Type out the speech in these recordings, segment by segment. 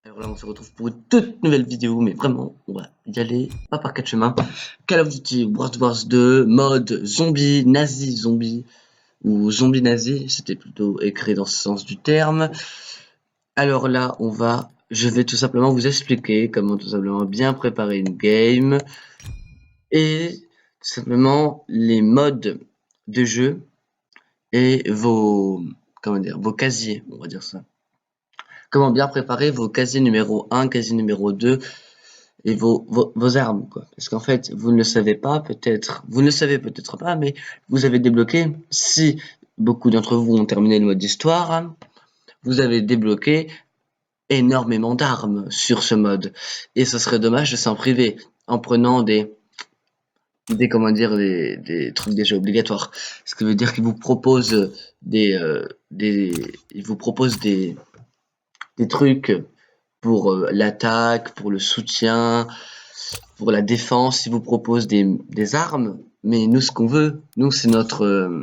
Alors là, on se retrouve pour une toute nouvelle vidéo, mais vraiment, on va y aller pas par quatre chemins. Call of Duty World Wars 2, mode zombie, nazi zombie, ou zombie nazi, c'était plutôt écrit dans ce sens du terme. Alors là, je vais tout simplement vous expliquer comment tout simplement bien préparer une game, et tout simplement les modes de jeu, et vos casiers, on va dire ça. Comment bien préparer vos casiers numéro 1, casier numéro 2, et vos armes, quoi. Parce qu'en fait, vous ne le savez pas, peut-être, vous ne le savez peut-être pas, mais vous avez débloqué, si beaucoup d'entre vous ont terminé le mode histoire, hein, vous avez débloqué énormément d'armes sur ce mode. Et ce serait dommage de s'en priver en prenant des trucs déjà obligatoires. Ce qui veut dire qu'ils vous proposent ils vous proposent des trucs pour l'attaque, pour le soutien, pour la défense, ils vous proposent des armes, mais nous, ce qu'on veut, nous, c'est notre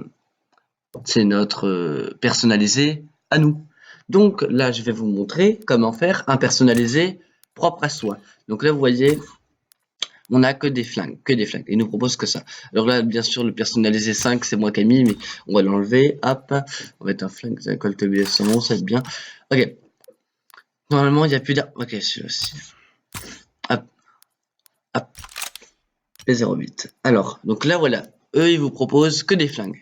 personnalisé à nous. Donc là, je vais vous montrer comment faire un personnalisé propre à soi. Donc là, vous voyez, on n'a que des flingues, Ils nous proposent que ça. Alors là, bien sûr, le personnalisé 5, c'est moi qui ai mis, mais on va l'enlever. Hop, on va mettre un flingue, ça colle son nom, ça va être bien. Ok. Normalement, il n'y a plus d'armes. Ok, celui-là aussi. Hop, hop. P08. Alors, donc là, voilà. Eux, ils vous proposent que des flingues.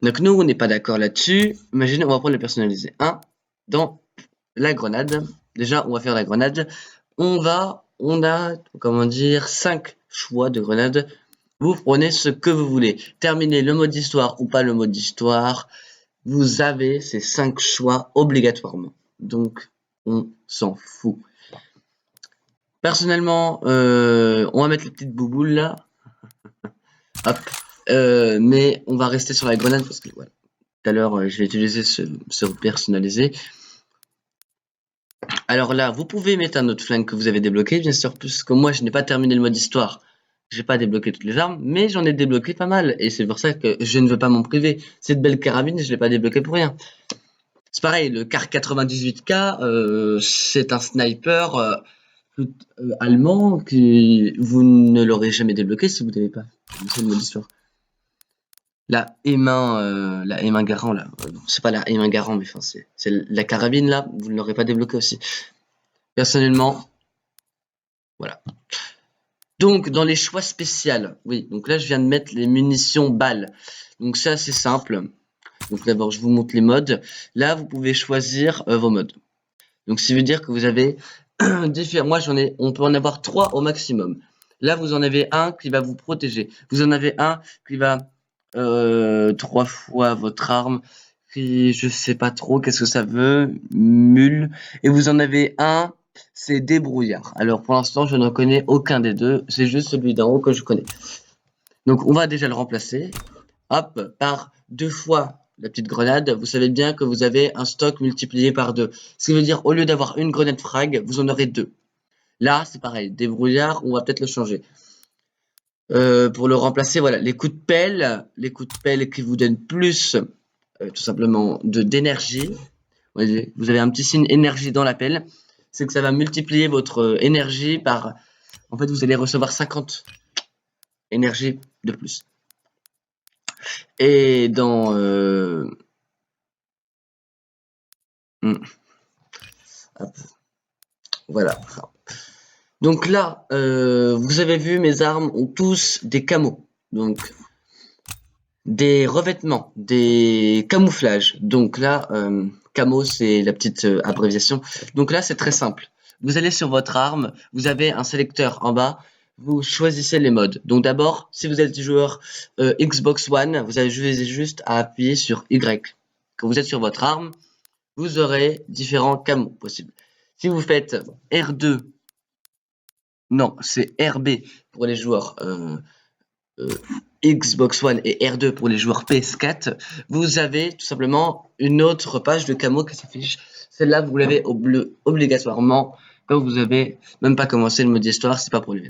Donc nous, on n'est pas d'accord là-dessus. Imaginez, on va prendre le personnalisé 1 dans la grenade. Déjà, on va faire la grenade. On a, comment dire, 5 choix de grenade. Vous prenez ce que vous voulez. Terminez le mode histoire ou pas le mode histoire. Vous avez ces 5 choix obligatoirement. Donc, on s'en fout. Personnellement, on va mettre les petites bouboules là. Hop. Mais on va rester sur la grenade parce que voilà. Tout à l'heure, je vais utiliser ce personnalisé. Alors là, vous pouvez mettre un autre flingue que vous avez débloqué, bien sûr, puisque moi, je n'ai pas terminé le mode histoire. J'ai pas débloqué toutes les armes, mais j'en ai débloqué pas mal. Et c'est pour ça que je ne veux pas m'en priver. Cette belle carabine, je l'ai pas débloquée pour rien. C'est pareil, le Kar 98K, c'est un sniper allemand que vous ne l'aurez jamais débloqué si vous n'avez pas commencé le mode histoire. La M1 Garand là, c'est pas la M1 Garand, mais enfin c'est la carabine là, vous ne l'aurez pas débloqué aussi. Personnellement, voilà. Donc dans les choix spéciaux, oui, donc là je viens de mettre les munitions balles. Donc c'est assez simple. Donc d'abord je vous montre les modes. Là vous pouvez choisir vos modes. Donc ça veut dire que vous avez différents. Moi on peut en avoir 3 au maximum. Là vous en avez un qui va vous protéger. Vous en avez un qui va 3 fois votre arme, qui je sais pas trop qu'est-ce que ça veut, mule, et vous en avez un, c'est débrouillard. Alors pour l'instant je ne connais aucun des deux, c'est juste celui d'en haut que je connais. Donc on va déjà le remplacer, hop, par 2 fois la petite grenade. Vous savez bien que vous avez un stock multiplié par 2, ce qui veut dire au lieu d'avoir une grenade frag, vous en aurez 2. Là c'est pareil, débrouillard, on va peut-être le changer. Pour le remplacer, voilà, les coups de pelle qui vous donnent plus, tout simplement, d'énergie. Vous avez un petit signe énergie dans la pelle. C'est que ça va multiplier votre énergie par... En fait, vous allez recevoir 50 énergie de plus. Et dans... Hop. Voilà. Donc là, vous avez vu, mes armes ont tous des camos. Donc, des revêtements, des camouflages. Donc là, camo, c'est la petite abréviation. Donc là, c'est très simple. Vous allez sur votre arme, vous avez un sélecteur en bas, vous choisissez les modes. Donc d'abord, si vous êtes joueur Xbox One, vous avez juste à appuyer sur Y. Quand vous êtes sur votre arme, vous aurez différents camos possibles. Si vous faites R2, non, c'est RB pour les joueurs Xbox One et R2 pour les joueurs PS4, vous avez tout simplement une autre page de camo qui s'affiche. Celle-là, vous l'avez obligatoirement quand vous avez même pas commencé le mode histoire, c'est pas pour les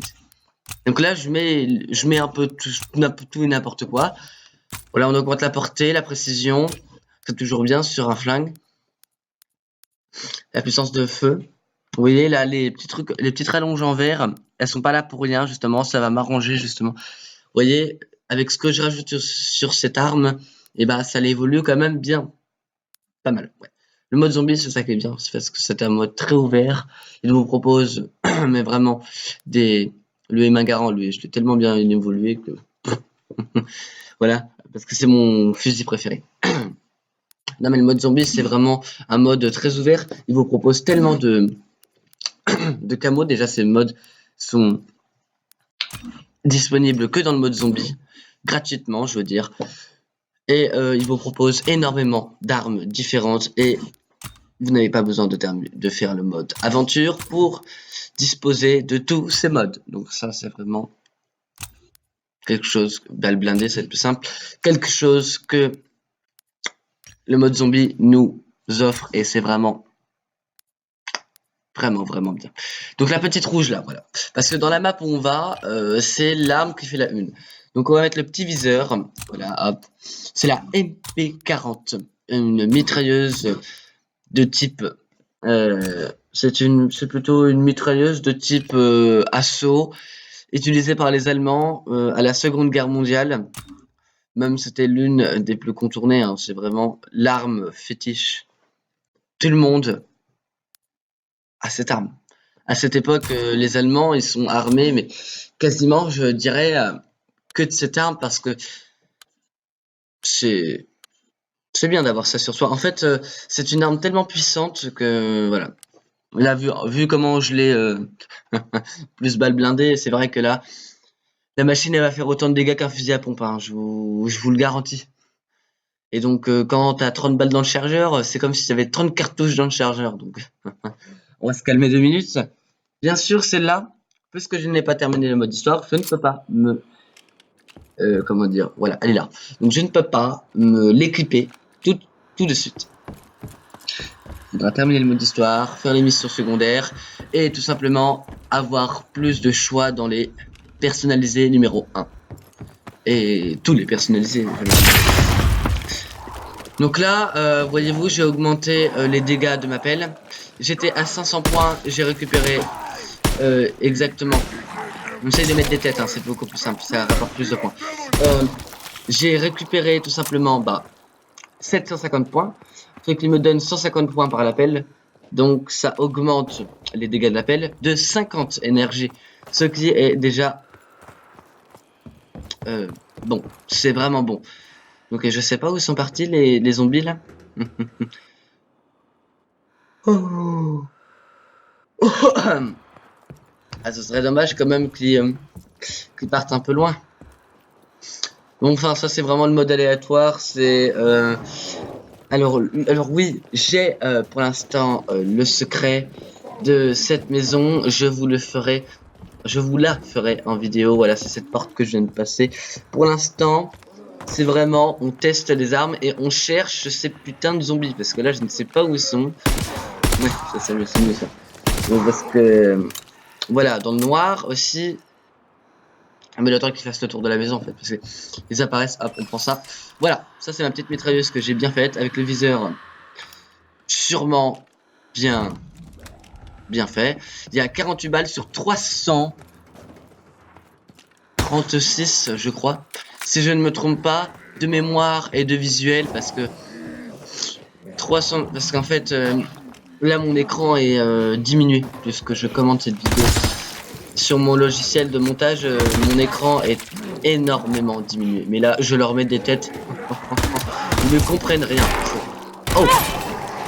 Donc là, je mets un peu tout et n'importe quoi. Voilà, on augmente la portée, la précision, c'est toujours bien sur un flingue. La puissance de feu. Vous voyez là, les petits trucs, les petites rallonges en vert, elles sont pas là pour rien, justement, ça va m'arranger, justement. Vous voyez, avec ce que je rajoute sur cette arme, et bah, ça l'évolue quand même bien. Pas mal, ouais. Le mode zombie, c'est ça qui est bien, c'est parce que c'est un mode très ouvert. Il vous propose, mais vraiment, des... Le Magarant, lui, je l'ai tellement bien évolué que... Voilà, parce que c'est mon fusil préféré. Non, mais le mode zombie, c'est vraiment un mode très ouvert. Il vous propose tellement de camos. Déjà, ces modes sont disponibles que dans le mode zombie, gratuitement, je veux dire. Et il vous propose énormément d'armes différentes et vous n'avez pas besoin de faire le mode aventure pour disposer de tous ces modes. Donc ça, c'est vraiment quelque chose, balle blindée, c'est le plus simple, quelque chose que le mode zombie nous offre et c'est vraiment bien. Donc la petite rouge là, voilà. Parce que dans la map où on va, c'est l'arme qui fait la une. Donc on va mettre le petit viseur, voilà, hop. C'est la MP40, une mitrailleuse de type... c'est plutôt une mitrailleuse de type assaut, utilisée par les Allemands à la Seconde Guerre mondiale. Même c'était l'une des plus contournées, hein. C'est vraiment l'arme fétiche. Tout le monde a cette arme. À cette époque, les Allemands, ils sont armés, mais quasiment, je dirais, que de cette arme parce que c'est bien d'avoir ça sur soi. En fait, c'est une arme tellement puissante que, voilà. Là, vu comment je l'ai plus balle blindée, c'est vrai que là, la machine, elle va faire autant de dégâts qu'un fusil à pompe, hein, je vous le garantis. Et donc, quand t'as 30 balles dans le chargeur, c'est comme si t'avais 30 cartouches dans le chargeur. Donc, on va se calmer 2 minutes. Bien sûr, celle-là, puisque je n'ai pas terminé le mode histoire, je ne peux pas me... comment dire? Voilà, elle est là. Donc, je ne peux pas me l'équiper tout de suite. Il faudra terminer le mode histoire, faire les missions secondaires et tout simplement avoir plus de choix dans les personnalisés numéro 1. Et tous les personnalisés. Donc là, voyez-vous, j'ai augmenté les dégâts de ma pelle. J'étais à 500 points, j'ai récupéré exactement. On essaye de mettre des têtes, hein, c'est beaucoup plus simple, ça rapporte plus de points. J'ai récupéré tout simplement 750 points, ce qui me donne 150 points par la pelle. Donc ça augmente les dégâts de la pelle de 50 énergie, ce qui est déjà bon, c'est vraiment bon. Donc je sais pas où sont partis les zombies là. Oh. Ah, ce serait dommage quand même qu'ils partent un peu loin. Bon, enfin, ça c'est vraiment le mode aléatoire. C'est alors oui, j'ai pour l'instant le secret de cette maison. Je vous la ferai en vidéo. Voilà, c'est cette porte que je viens de passer. Pour l'instant, c'est vraiment, on teste les armes et on cherche ces putains de zombies. Parce que là, je ne sais pas où ils sont. Ouais, c'est mieux ça. Donc, parce que, voilà, dans le noir aussi. Mais le temps qu'ils fassent le tour de la maison, en fait. Parce que ils apparaissent, hop, on prend ça. Voilà, ça c'est ma petite mitrailleuse que j'ai bien faite. Avec le viseur sûrement bien fait. Il y a 48 balles sur 336, je crois. Si je ne me trompe pas, de mémoire et de visuel, parce que 300, parce qu'en fait, là mon écran est diminué puisque je commente cette vidéo sur mon logiciel de montage. Mon écran est énormément diminué, mais là je leur mets des têtes. Ils ne comprennent rien. Oh,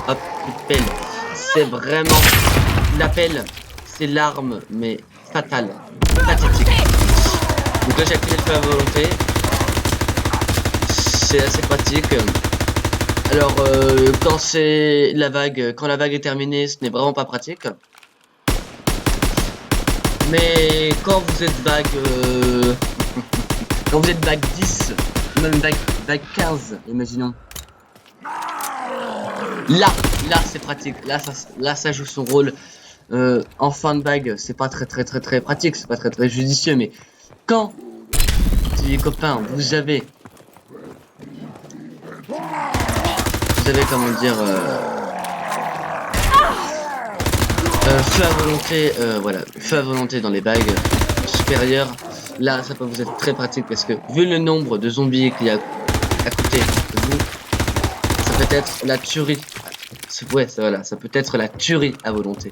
hop, pelle. C'est vraiment la pelle, c'est l'arme, mais fatale, pathétique. Donc là j'ai activé le feu à volonté. C'est assez pratique. Alors quand la vague est terminée, ce n'est vraiment pas pratique. Mais quand vous êtes vague quand vous êtes vague 10, même vague 15, imaginons. Là c'est pratique. Là ça joue son rôle. En fin de vague, c'est pas très pratique, c'est pas très judicieux, mais quand les copains, vous avez comment dire, Feu à volonté, voilà, feu à volonté dans les bagues supérieures. Là, ça peut vous être très pratique parce que vu le nombre de zombies qu'il y a à côté de vous, ça peut être la tuerie. Ouais, voilà, ça peut être la tuerie à volonté.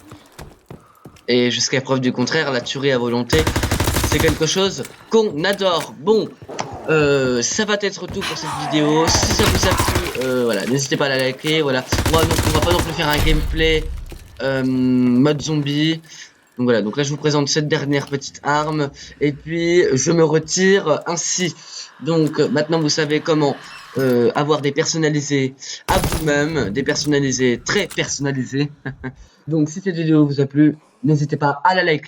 Et jusqu'à preuve du contraire, la tuerie à volonté, c'est quelque chose qu'on adore. Bon, ça va être tout pour cette vidéo. Si ça vous a plu, voilà, n'hésitez pas à la liker. Voilà, on va pas non plus faire un gameplay mode zombie. Donc voilà, donc là je vous présente cette dernière petite arme et puis je me retire ainsi. Donc maintenant vous savez comment avoir des personnalisés à vous-même, des personnalisés très personnalisés. Donc si cette vidéo vous a plu, n'hésitez pas à la liker.